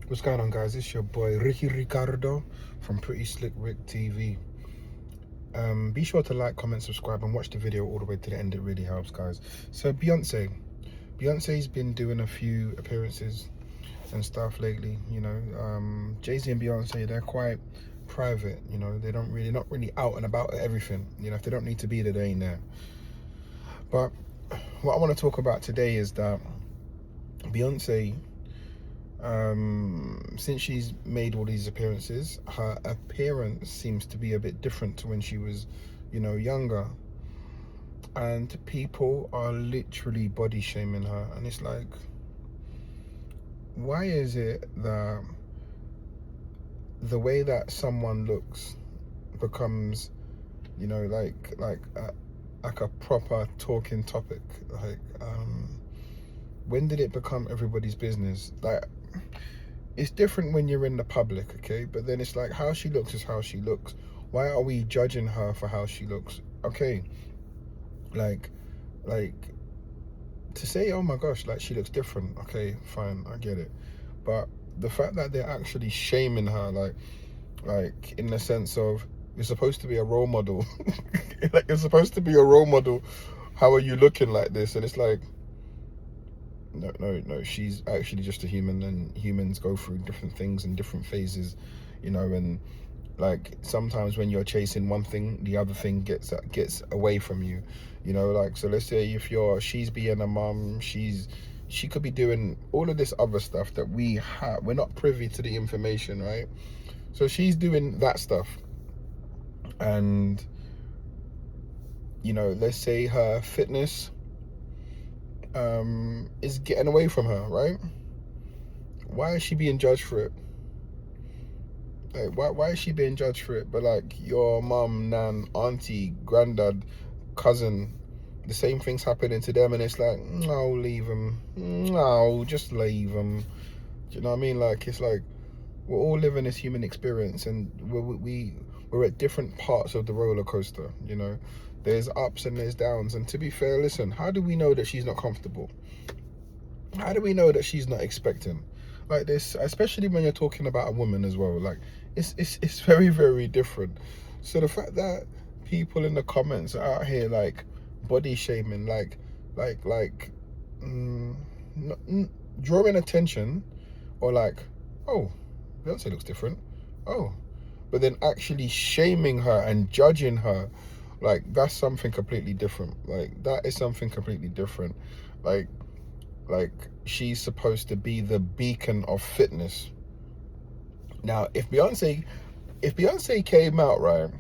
What's going on, guys? It's your boy Ricky Ricardo from Pretty Slick Rick TV. Be sure to like, comment, subscribe, and watch the video all the way to the end. It really helps, guys. So Beyonce's been doing a few appearances and stuff lately. Jay-Z and Beyonce, they're quite private. They not really out and about at everything. If they don't need to be there, they ain't there. But what I want to talk about today is that Beyonce, since she's made all these appearances, her appearance seems to be a bit different to when she was, younger. And people are literally body shaming her. And it's like, why is it that the way that someone looks becomes, like a proper talking topic? When did it become everybody's business? It's different when you're in the public, okay? But then it's like, how she looks is how she looks. Why are we judging her for how she looks? Okay, like to say, oh my gosh, like she looks different. Okay, fine, I get it. But the fact that they're actually shaming her, like in the sense of, you're supposed to be a role model. Like, you're supposed to be a role model. How are you looking like this? And it's like, no, she's actually just a human, and humans go through different things and different phases, and like sometimes when you're chasing one thing, the other thing gets away from you, so let's say if she's being a mum, she could be doing all of this other stuff that we're not privy to the information, right? So she's doing that stuff, and let's say her fitness is getting away from her, right? Why is she being judged for it? Like, why is she being judged for it? But like your mum, nan, auntie, granddad, cousin, the same thing's happening to them, and it's like, no, leave them. No, just leave them. Do you know what I mean? Like, it's like we're all living this human experience, and we're at different parts of the roller coaster. There's ups and there's downs. And to be fair, listen, how do we know that she's not comfortable? How do we know that she's not expecting? Like this, especially when you're talking about a woman as well. Like, it's very, very different. So the fact that people in the comments are out here like body shaming, drawing attention, or like, oh, Beyonce looks different. Oh, but then actually shaming her and judging her, like, that's something completely different. Like, that is something completely different. Like she's supposed to be the beacon of fitness. Now, if Beyonce came out, right,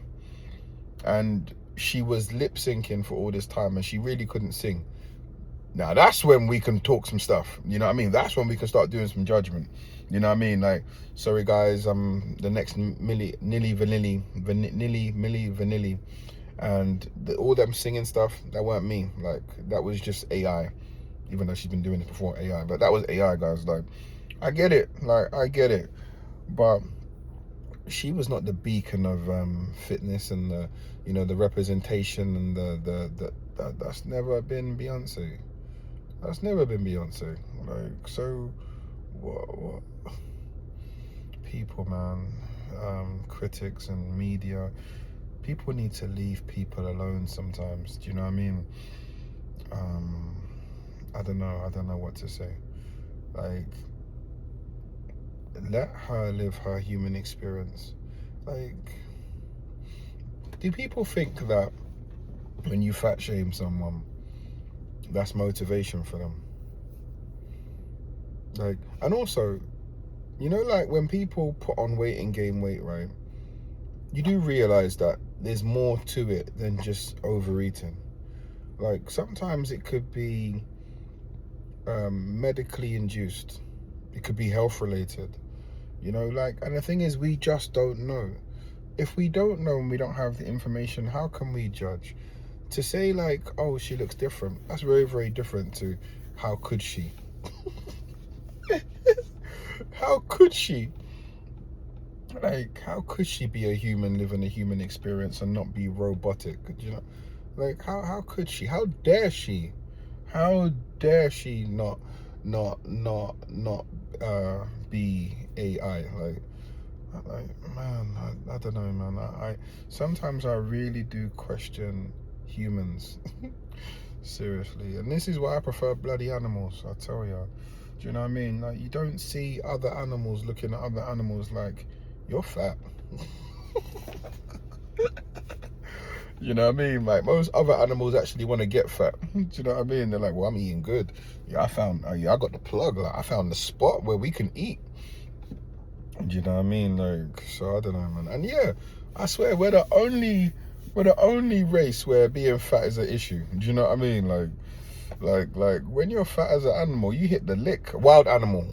and she was lip syncing for all this time and she really couldn't sing, now that's when we can talk some stuff. You know what I mean? That's when we can start doing some judgment. You know what I mean? Like, sorry guys, the next Milli Vanilli, and all them singing stuff, that weren't me. Like, that was just AI. Even though she's been doing it before AI, but that was AI, guys. Like, I get it. But she was not the beacon of fitness and the representation, and that's never been Beyonce. That's never been Beyonce. Like, so what people, man, critics and media, people need to leave people alone sometimes. Do you know what I mean? I don't know what to say. Like, let her live her human experience. Like, do people think that when you fat shame someone, that's motivation for them? Like, and also, like when people put on weight and gain weight, right? You do realize that there's more to it than just overeating. Like, sometimes it could be medically induced. It could be health related. And the thing is, we just don't know. If we don't know and we don't have the information, how can we judge? To say like, oh, she looks different, that's very, very different to how could she? How could she? Like, how could she be a human living a human experience and not be robotic? Like, how could she? How dare she? How dare she not not be AI. Like man, I don't know, man. I sometimes I really do question humans. Seriously, and this is why I prefer bloody animals, I tell you. Do you know what I mean? Like, you don't see other animals looking at other animals like, you're fat. You know what I mean? Like, most other animals actually want to get fat. Do you know what I mean? They're like, well, I'm eating good. Yeah, I got the plug. Like, I found the spot where we can eat. Do you know what I mean? Like, so I don't know, man. And yeah, I swear we're the only race where being fat is an issue. Do you know what I mean? Like when you're fat as an animal, you hit the lick. Wild animal,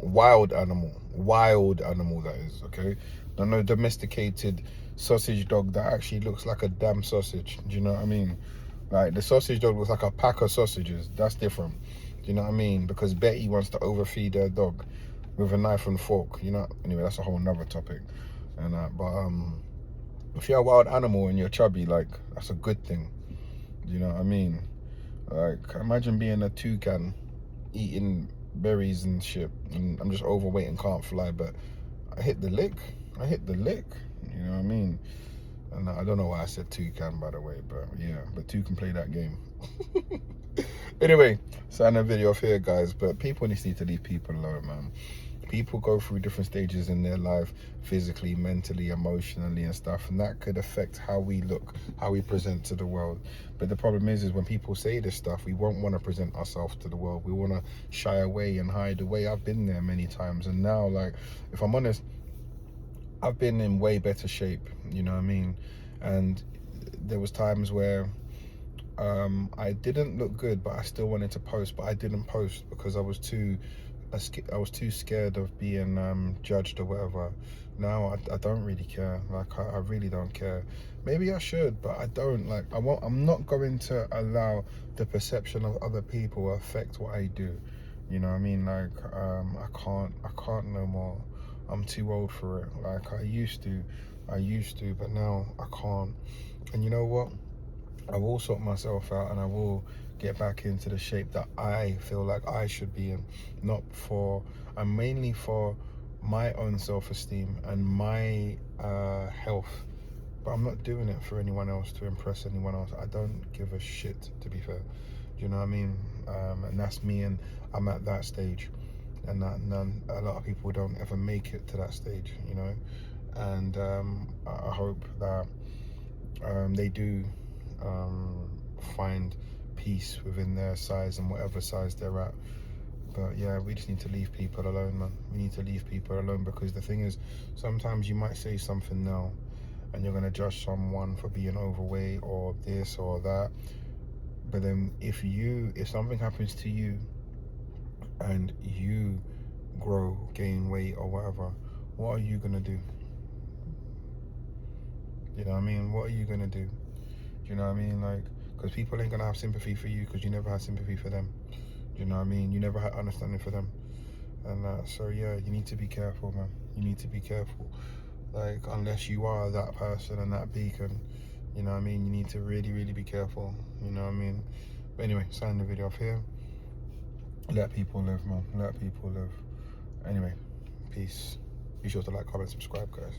that is, okay? Not no domesticated sausage dog that actually looks like a damn sausage. Do you know what I mean? Like, the sausage dog looks like a pack of sausages. That's different. Do you know what I mean? Because Betty wants to overfeed her dog with a knife and fork. You know. Anyway, that's a whole nother topic. And but if you're a wild animal and you're chubby, like, that's a good thing. Do you know what I mean? Like, imagine being a toucan eating berries and shit, and I'm just overweight and can't fly, but I hit the lick. You know what I mean? And I don't know why I said toucan, by the way, but yeah, but two can play that game. Anyway, so I know video off here, guys, but people just need to leave people alone, man. People go through different stages in their life, physically, mentally, emotionally and stuff, and that could affect how we look, how we present to the world. But the problem is when people say this stuff, we won't want to present ourselves to the world. We want to shy away and hide away. I've been there many times, and now, like, if I'm honest, I've been in way better shape, you know what I mean? And there was times where I didn't look good, but I still wanted to post, but I didn't post because I was too scared of being judged or whatever. Now I don't really care. Like, I really don't care. Maybe I should, but I don't. Like, I'm not going to allow the perception of other people affect what I do. You know what I mean? Like, I can't no more. I'm too old for it. Like, I used to, but now I can't. And you know what? I will sort myself out, and I will get back into the shape that I feel like I should be in. And mainly for my own self-esteem and my health. But I'm not doing it for anyone else, to impress anyone else. I don't give a shit, to be fair. Do you know what I mean? And that's me, and I'm at that stage. And a lot of people don't ever make it to that stage, you know. And I hope that they do find peace within their size and whatever size they're at. But yeah, we just need to leave people alone, man. We need to leave people alone, because the thing is, sometimes you might say something now and you're going to judge someone for being overweight or this or that, but then if something happens to you and you gain weight or whatever, what are you going to do? You know what I mean? What are you going to do? Do you know what I mean? Like, because people ain't gonna have sympathy for you because you never had sympathy for them. Do you know what I mean? You never had understanding for them. And so yeah, you need to be careful, man. You need to be careful. Like, unless you are that person and that beacon, you know what I mean? You need to really, really be careful. You know what I mean? But anyway, sign the video off here. Let people live, man. Let people live. Anyway, peace. Be sure to like, comment, subscribe, guys.